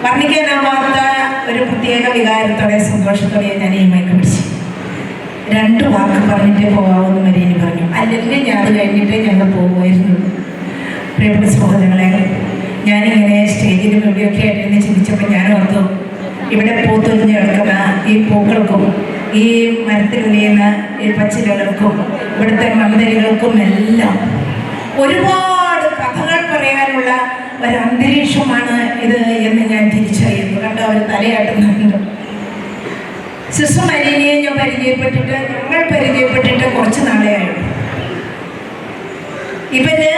വർണ്ണിക്കാനാവാത്ത ഒരു പ്രത്യേക വികാരത്തോടെ സന്തോഷത്തോടെ ഞാൻ ഈ മയക്കം പിടിച്ചു. 2 വാക്ക് പറഞ്ഞിട്ടേ പോകാമെന്ന് മരീനി പറഞ്ഞു. അല്ലെങ്കിൽ ഞാൻ അത് കഴിഞ്ഞിട്ടേ ഞങ്ങൾ പോകുമായിരുന്നു. പ്രിയപ്പെട്ട സഹോദരങ്ങളെ, ഞാനിങ്ങനെ സ്റ്റേജിലും എവിടെയൊക്കെ ആയിട്ടെന്ന് ചിന്തിച്ചപ്പോൾ ഞാൻ ഓർത്തു, ഇവിടെ പൂത്തൊരിഞ്ഞ് കിടക്കുന്ന ഈ പൂക്കൾക്കും ഈ മരത്തിൽ വിളിയുന്ന ഈ പച്ചിലകൾക്കും ഇവിടുത്തെ മന്ദരികൾക്കും എല്ലാം ഒരുപാട് കഥകൾ പറയാനുള്ള ഒരു അന്തരീക്ഷമാണ് ഇത് എന്ന് ഞാൻ തിരിച്ചറിയുന്നു. കണ്ടോ, അവർ തലയാട്ടുന്നുണ്ട്. സിസ്റ്റർ മരീനിയെ ഞങ്ങൾ പരിചയപ്പെട്ടിട്ട് കുറച്ച് നാളെയായുള്ളൂ. ഇവര്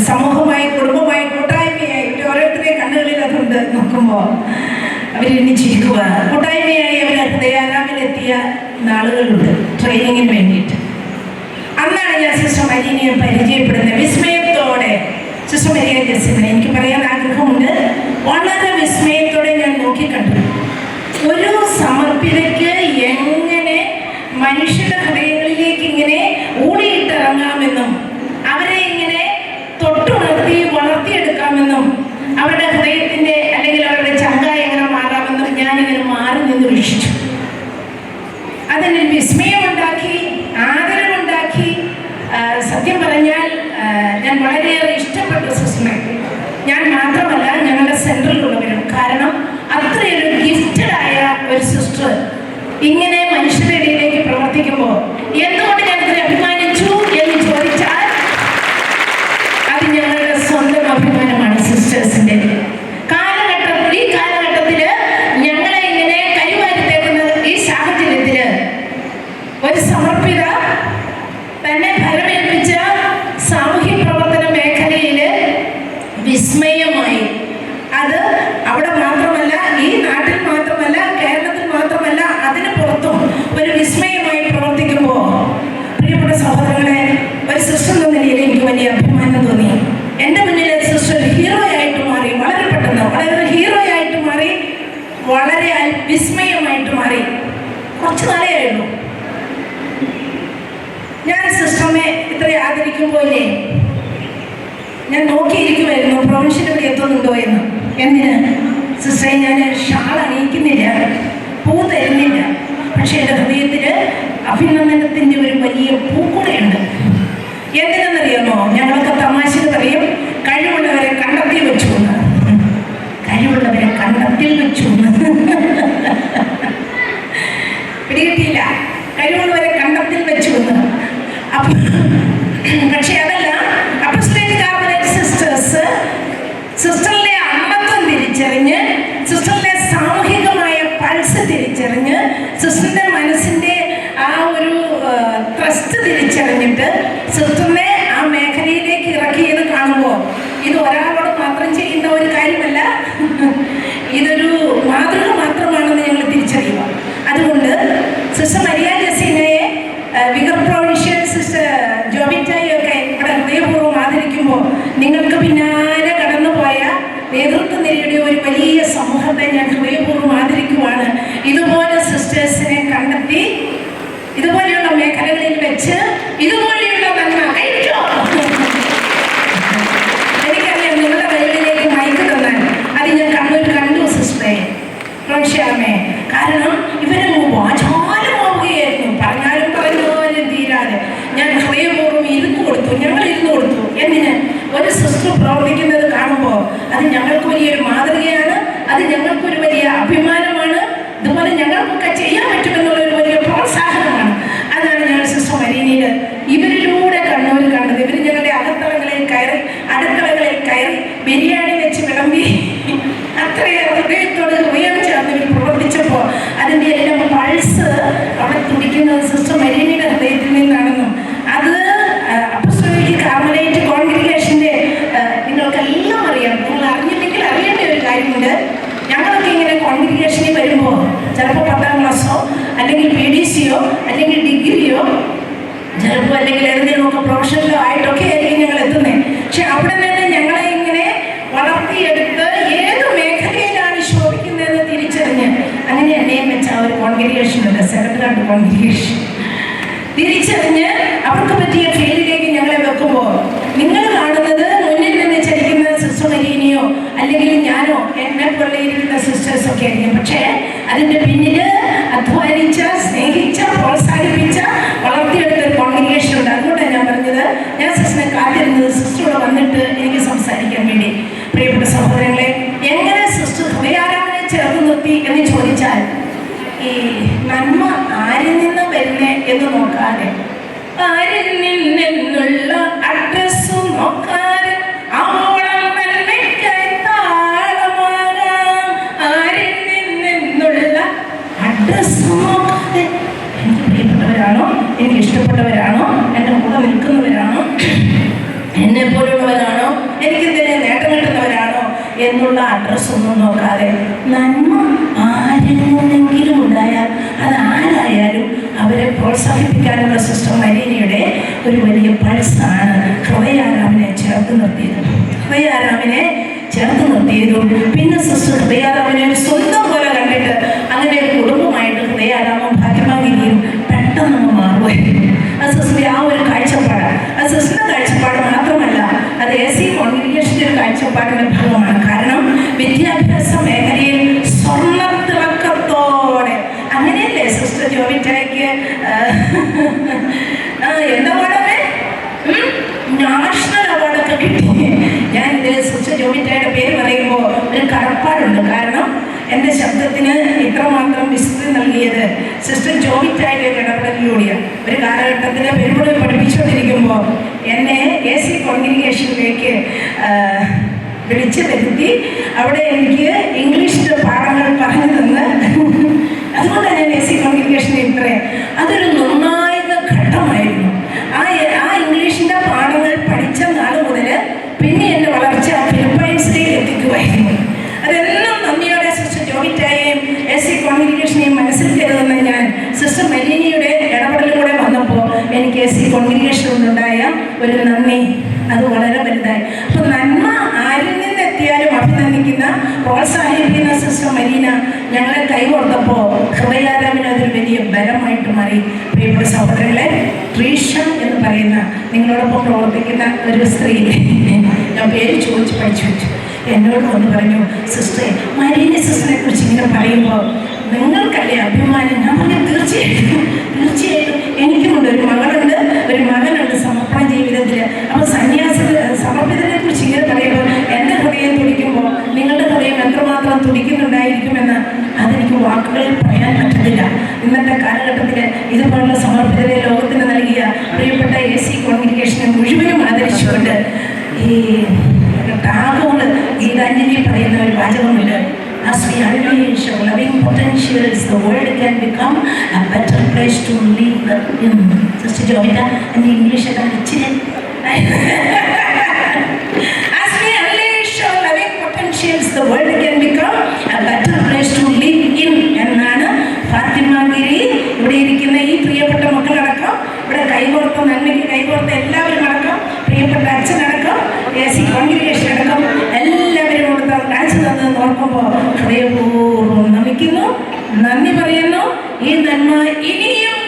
സമൂഹമായി, കുടുംബമായി, കൂട്ടായ്മയായി ഓരോരുത്തരുടെ കണ്ണുകളിൽ അതുണ്ട് നോക്കുമ്പോൾ അവരെണ്ണിച്ചിരിക്കുക. കൂട്ടായ്മയായി അവർ ഹൃദയാരാമിലെത്തിയ നാളുകളുണ്ട് ട്രെയിനിങ്ങിന് വേണ്ടിയിട്ട്. അന്നാണ് ഞാൻ സിസ്റ്റർ മരീനിയെ പരിചയപ്പെടുന്നത്. വിസ്മയത്തോടെ സിസ്റ്റർ മരിയ ജെസ്സിനെ എനിക്ക് പറയാൻ ആഗ്രഹമുണ്ട്. വളരെ വിസ്മയത്തോടെ ഞാൻ നോക്കിക്കണ്ടു. ഒരു സമർപ്പിതയ്ക്ക് എങ്ങനെ മനുഷ്യരുടെ ഹൃദയങ്ങളിലേക്ക് ഇങ്ങനെ ഓടിയിട്ടിറങ്ങാമെന്നും അവരെ ഇങ്ങനെ തൊട്ടുണർത്തി വളർത്തിയെടുക്കാമെന്നും അവരുടെ ഹൃദയത്തിൻ്റെ അല്ലെങ്കിൽ അവരുടെ ചങ്കായ എങ്ങനെ മാറാമെന്നും ഞാനിങ്ങനെ മാറി നിന്ന് വീക്ഷിച്ചു. അതിന് വിസ്മയമുണ്ടാക്കി, ആദരവുണ്ടാക്കി. സത്യം പറഞ്ഞാൽ ഞാൻ വളരെയേറെ ഇഷ്ടപ്പെട്ടു സിസ്റ്ററെ. ഞാൻ മാത്രമല്ല, ഞങ്ങളുടെ സെൻറ്ററിലുള്ളവരും. കാരണം അത്രയൊരു ഗിഫ്റ്റഡായ ഒരു സിസ്റ്റർ ഇങ്ങനെ മനുഷ്യരുടെ ഇടയിലേക്ക് പ്രവർത്തിക്കുമ്പോൾ എന്തുകൊണ്ട് ഞാൻ ഇത്ര അഭിമാനിച്ചു എന്ന് ചോദിച്ചാൽ അത് ഞങ്ങളുടെ സ്വന്തം അഭിമാനമാണ് സിസ്റ്റേഴ്സിൻ്റെ. ഈ കാലഘട്ടത്തിൽ ഞങ്ങളെ ഇങ്ങനെ കൈമാറിത്തേക്കുന്ന ഈ സാഹചര്യത്തിൽ ഒരു സമർപ്പിത തന്നെ ഫലമേൽപ്പിച്ച സാമൂഹ്യ പ്രവർത്തന മേഖലയിൽ വിസ്മയമായി. അത് അവിടെ മാത്രമല്ല, ഈ നാട്ടിൽ മാത്രമല്ല, കേരളത്തിൽ മാത്രമല്ല, അതിന് പുറത്തും ഒരു വിസ്മയമായി പ്രവർത്തിക്കുമ്പോൾ പ്രിയപ്പെട്ട സഹോദരങ്ങളെ, ഒരു സിസ്റ്റർ എന്ന നിലയിൽ എനിക്ക് വലിയ അഭിമാനം തോന്നി. എൻ്റെ മുന്നിൽ സിസ്റ്റർ ഹീറോയായിട്ട് മാറി. വളരെ പെട്ടെന്ന് വളരെ ഹീറോയായിട്ട് മാറി, വളരെ വിസ്മയമായിട്ട് മാറി. കുറച്ച് നാളേ ആയുള്ളൂ. ഞാൻ സിസ്റ്ററിനെ ഇത്ര ആദരിക്കുമ്പോഴേ ഞാൻ നോക്കിയിരിക്കുമായിരുന്നു പ്രൊവിൻഷ്യൽ ഇവിടെ എത്തുന്നുണ്ടോ എന്ന്. എന്തിന് സിസ്റ്ററെ, ഞാൻ ഷാൾ അണിയിക്കുന്നില്ല, പൂ തരുന്നില്ല. പക്ഷെ എൻ്റെ ഹൃദയത്തിൽ അഭിനന്ദനത്തിൻ്റെ ഒരു വലിയ പൂക്കൂടെയുണ്ട്. എന്തിനെന്നറിയാമോ? ഞങ്ങളൊക്കെ തമാശക്ക് പറയും, കഴിവുള്ളവരെ കണ്ടെത്തി വെച്ചു എന്ന്. കഴിവുള്ളവരെ കണ്ടെത്തിൽ വെച്ചു എന്ന് പിടികിട്ടിയില്ല. കഴിവുള്ളവരെ കണ്ടെത്തിൽ വെച്ചു എന്ന്. പക്ഷെ അതല്ല, അപ്പോസ്തലിക് കാർമലൈറ്റ് സിസ്റ്റേഴ്സ് സിസ്റ്ററിലെ അംഗത്വം തിരിച്ചറിഞ്ഞ്, സിസ്റ്ററിലെ സാമൂഹികമായ പൾസ് തിരിച്ചറിഞ്ഞ്, സിസ്റ്ററിന്റെ മനസ്സിന്റെ ആ ഒരു ത്രസ്റ്റ് തിരിച്ചറിഞ്ഞിട്ട് സിസ്റ്ററിനെ ആ മേഖലയിലേക്ക് ഇറക്കിയത് കാണുമ്പോൾ ഇത് ഒരാളോട് മാത്രം ചെയ്യുന്ന ഒരു കാര്യമല്ല, ഇതൊരു മാതൃക മാത്രമാണെന്ന് ഞങ്ങൾ തിരിച്ചറിയുക. അതുകൊണ്ട് സിസ്റ്റർ മരിയ ജെസ്സിനെ, വിഗർ പ്രൊവിൻഷ്യൽ സിസ്റ്റർ ജോബിറ്റായൊക്കെ ഇവിടെ ഹൃദയപൂർവ്വം ആദരിക്കുമ്പോൾ നിങ്ങൾക്ക് പിന്നാലെ കടന്നുപോയ നേതൃത്വ നിരയുടെ ഒരു വലിയ സമൂഹത്തെ ഞാൻ ഹൃദയപൂർവ്വം ആദരിക്കുവാണ്. ഇതുപോലെ സിസ്റ്റേഴ്സിനെ കണ്ടെത്തി ഇതുപോലെയുള്ള മേഖലകളിൽ വെച്ച് ഇതുപോലെയുള്ള നന്മ കഴിച്ചോ. എനിക്കറിയാം, നിങ്ങളുടെ കൈകളിലേക്ക് മൈക്ക് തന്നാൽ അത് ഞാൻ കണ്ടു സിസ്റ്ററെ, പ്രൊവിൻഷ്യാമേ. കാരണം ഇവരങ്ങ് വാചാലമാവുകയായിരുന്നു. പറഞ്ഞാലും തീരാതെ ഞാൻ ഹൃദയപൂർവ്വം ഞങ്ങൾ ഇരുന്നു കൊടുത്തു. എന്തിന്? ഒരു സിസ്റ്റർ പ്രവർത്തിക്കുന്നത് കാണുമ്പോൾ അത് ഞങ്ങൾക്ക് വലിയൊരു മാതൃകയാണ്, അത് ഞങ്ങൾക്കൊരു വലിയ അഭിമാനമാണ്. ഇതുപോലെ ഞങ്ങൾക്കൊക്കെ ചെയ്യാൻ പറ്റുമെന്നുള്ളൊരു വലിയ പ്രോത്സാഹനമാണ്. അതാണ് ഞങ്ങൾ സിസ്റ്റർ മരീനിയിൽ ഇവരിലൂടെ കണ്ണൂർ കണ്ടത്. ഇവർ ഞങ്ങളുടെ അകത്തളങ്ങളിൽ കയറി, അടുക്കളകളിൽ കയറി ബിരിയാണി വെച്ച് വിളമ്പി അത്രയേറെ ഹൃദയത്തോട് ഹൃദയം ചേർന്ന് ഇവർ പ്രവർത്തിച്ചപ്പോൾ അതിൻ്റെ എല്ലാം പൾസ് അവിടെ തുടിക്കുന്നത് സിസ്റ്റർ മരീനിയുടെ ഹൃദയത്തിൽ നിന്നാണെന്നും അത് അപ്പോസ്തലിക് കാർമലൈറ്റ് കോൺഗ്രിഗേഷൻ്റെ നിങ്ങൾക്കെല്ലാം അറിയാം. നിങ്ങൾ അറിഞ്ഞില്ലെങ്കിൽ അറിയേണ്ട ഒരു കാര്യമുണ്ട്. ഞങ്ങളൊക്കെ ഇങ്ങനെ കോൺഗ്രിഗേഷനിൽ വരുമ്പോൾ ചിലപ്പോൾ 10ാം ക്ലാസ്സോ അല്ലെങ്കിൽ PDCയോ അല്ലെങ്കിൽ ഡിഗ്രിയോ ചിലപ്പോൾ അല്ലെങ്കിൽ ഏതെങ്കിലുമൊക്കെ പ്രൊഫഷണലോ ആയിട്ടൊക്കെ ആയിരിക്കും ഞങ്ങൾ എത്തുന്നത്. പക്ഷെ അവിടെ നിന്ന് ഞങ്ങളെ ഇങ്ങനെ വളർത്തിയെടുത്ത് ഏത് മേഖലയിലാണ് ശോഭിക്കുന്നതെന്ന് തിരിച്ചറിഞ്ഞ് അങ്ങനെ എന്നെയും വെച്ച ഒരു കോൺഗ്രിഗേഷനുണ്ട്, സെക്രട്ടറി കോൺഗ്രിഗേഷൻ. തിരിച്ചറിഞ്ഞ് അവർക്ക് പറ്റിയ ഫീൽഡിലേക്ക് ഞങ്ങളെ വെക്കുമ്പോൾ നിങ്ങൾ കാണുന്നത് മുന്നിൽ നിന്ന് ചലിക്കുന്ന സിസ്റ്റർ മരീനിയോ അല്ലെങ്കിൽ ഞാനോ എന്നെ പോലെ സിസ്റ്റേഴ്സ് ഒക്കെ ആയിരിക്കും. പക്ഷേ അതിൻ്റെ പിന്നിൽ അധ്വാനിച്ച, സ്നേഹിച്ച, പ്രോത്സാഹിപ്പിച്ച, വളർത്തിയെടുത്ത ഒരു കോൺഗ്രിഗേഷൻ ഉണ്ട്. അതുകൊണ്ടാണ് ഞാൻ പറഞ്ഞത്, ഞാൻ സിസ്റ്ററിനെ കാത്തിരുന്നത് സിസ്റ്ററോട് വന്നിട്ട് എനിക്ക് സംസാരിക്കാൻ വേണ്ടി. പ്രിയപ്പെട്ട സഹോദരങ്ങളെ, എങ്ങനെ സിസ്റ്റർ ഹൃദയാരാമനെ ചേർത്ത് നിർത്തി എന്ന് ചോദിച്ചാൽ, ഈ നന്മ ആരിൽ നിന്ന് വരുന്നേ എന്ന് നോക്കാതെ, ആരിൽ നിന്നുള്ള അഡ്രസ്സും നോക്കാതെ, ആവോളം നന്മയ്ക്കായി താളമാകാം. ആരിൽ നിന്നുള്ള അഡ്രസ്സും നോക്കാതെ, എനിക്ക് പ്രിയപ്പെട്ടവരാണോ, എനിക്ക് ഇഷ്ടപ്പെട്ടവരാണോ, എൻ്റെ കൂടെ നിൽക്കുന്നവരാണോ, എന്നെ പോലുള്ളവരാണോ, എനിക്ക് എന്തെങ്കിലും നേട്ടം കിട്ടുന്നവരാണോ എന്നുള്ള അഡ്രസ്സൊന്നും നോക്കാതെ, നന്മ ആരിൽ നിന്നെങ്കിലും ഉണ്ടായാൽ അത് ആരായാലും അവരെ പ്രോത്സാഹിപ്പിക്കാനുള്ള സിസ്റ്റർ മരീനയുടെ ഒരു വലിയ പൾസാണ് ഹൃദയാരാമനെ ചേർത്ത് നിർത്തിയത്. ഹൃദയാരാമനെ ചേർത്ത് നിർത്തിയതും പിന്നെ സിസ്റ്റർ ഹൃദയാരാമനെ സ്വന്തം പോലെ കണ്ടിട്ട് അങ്ങനെ കുടുംബമായിട്ട് ഹൃദയാരാമം ഭാഗ്യമാകുകയും പെട്ടെന്ന് മാറുകയും, അത് സിസ്റ്ററിന്റെ ആ ഒരു കാഴ്ചപ്പാട്, അത് സിസ്റ്ററിന്റെ കാഴ്ചപ്പാട് മാത്രമല്ല, അത് AC കോൺഗ്രിഗേഷൻ്റെ ഒരു കാഴ്ചപ്പാടിൻ്റെ ഭാഗമാണ്. കാരണം വിദ്യാഭ്യാസ മേഖലയിൽ സ്വർണ്ണ തിളക്കത്തോടെ, അങ്ങനെയല്ലേ സിസ്റ്റർ ജോവിറ്റായ്ക്ക് എന്താ പാടമേ, നാഷണൽ അവാർഡൊക്കെ കിട്ടി. ഞാൻ ഇതിൽ സിസ്റ്റർ ജോവിറ്റായുടെ പേര് പറയുമ്പോൾ ഒരു കടപ്പാടുണ്ട്. കാരണം എൻ്റെ ശബ്ദത്തിന് ഇത്രമാത്രം വിസ്തൃതി നൽകിയത് സിസ്റ്റർ ജോവിറ്റായുടെ ഒരു ഇടപെടലിലൂടെയാണ്. ഒരു കാലഘട്ടത്തിൽ പെരുമ്പുഴ പഠിപ്പിച്ചുകൊണ്ടിരിക്കുമ്പോൾ എന്നെ AC കോൺഗ്രിഗേഷനിലേക്ക് വിളിച്ചു വരുത്തി അവിടെ എനിക്ക് ഇംഗ്ലീഷിൻ്റെ പാഠങ്ങൾ പറഞ്ഞു തന്ന്, അതുകൊണ്ടാണ് ഞാൻ AC കോൺഗ്രിഗേഷനിൽ ഇത്രയും, അതൊരു നിർണായക ഘട്ടമായിരുന്നു. ആ ഇംഗ്ലീഷിൻ്റെ പാഠങ്ങൾ പഠിച്ച നാൾ മുതൽ പിന്നെ എൻ്റെ വളർച്ച ഫിലിപ്പൈൻസിലേക്ക് എത്തിക്കുമായിരുന്നു. അതെല്ലാം നന്ദിയോടെ സിസ്റ്റർ ജോവിറ്റായെയും AC കോൺഗ്രിഗേഷനെയും മനസ്സിൽ കരുതുന്ന ഞാൻ സിസ്റ്റർ മരീനയുടെ ഇടപെടലിലൂടെ വന്നപ്പോൾ എനിക്ക് AC കോൺഗ്രിഗേഷനോടുണ്ടായ ഒരു നന്ദി അത് വളരെ വലുതായി. അപ്പോൾ നന്മ ആരിൽ നിന്നെത്തിയാലും അഭിനന്ദിക്കുന്ന, പ്രോത്സാഹിപ്പിക്കുന്ന സിസ്റ്റർ മരീന ഞങ്ങളെ കൈകോർത്തപ്പോൾ ഹൃദയാരാമന് അതൊരു വലിയ ബലമായിട്ട് മാറി. പ്രിയപ്പെട്ട സഹോദരങ്ങളെ, ട്രീഷ എന്ന് പറയുന്ന നിങ്ങളോടൊപ്പം പ്രവർത്തിക്കുന്ന ഒരു സ്ത്രീ, ഞാൻ പേര് ചോദിച്ച് പഠിച്ചു വെച്ചു, എന്നോട് വന്ന് പറഞ്ഞു, സിസ്റ്ററെ മരീന സിസ്റ്ററിനെ കുറിച്ച് ഇങ്ങനെ പറയുമ്പോൾ നിങ്ങൾക്കല്ലേ അഭിമാനം? ഞാൻ പറഞ്ഞു, തീർച്ചയായിട്ടും തീർച്ചയായിട്ടും എനിക്കുമുണ്ട്. ഒരു മകളുണ്ട്, ഒരു മകനുണ്ട് സമർപ്പണ ജീവിതത്തിൽ. അപ്പോൾ സമർപ്പിതനെ കുറിച്ച് ഇങ്ങനെ പറയുമ്പോൾ എൻ്റെ ഹൃദയം തുടിക്കുമ്പോൾ നിങ്ങളുടെ ഹൃദയം എത്രമാത്രം തുടിക്കുന്നുണ്ടായിരിക്കുമെന്ന് അതെനിക്ക് വാക്കുകളിൽ പറയാൻ പറ്റുന്നില്ല. ഇന്നത്തെ കാലഘട്ടത്തിൽ ഇതുപോലുള്ള സമർപ്പിതരെ ലോകത്തിന് നൽകിയ പ്രിയപ്പെട്ട AC കോൺഗ്രിഗേഷനെ മുഴുവനും ആദരിച്ചുകൊണ്ട് ഈ ടാഗോർ ഗീതാഞ്ജലി പറയുന്ന ഒരു വാചകമുണ്ട്, as we unleash our loving potentials, the world can become a better place to live in. Sister Jovita, and the English is as we unleash our loving potentials, the world can become a better place to live in. എന്നാണ് ഫാത്തിമ ഗിരി ഇവിടെ ഇരിക്കുന്ന ഈ പ്രിയപ്പെട്ട മക്കളടക്കം, ഇവിടെ കൈകോർത്ത നന്മയ്ക്ക് കൈകോർത്ത എല്ലാവരും അടക്കം, പ്രിയപ്പെട്ട അച്ഛനടക്കം, AC കോൺഗ്രിഗേഷൻ അടക്കം എല്ലാവരും കൊടുത്ത കാഴ്ച തന്നതെന്ന് ഓർക്കുമ്പോൾ ഹൃദയപൂർവ്വം നമിക്കുന്നു, നന്ദി പറയുന്നു. ഈ നന്മ ഇനിയും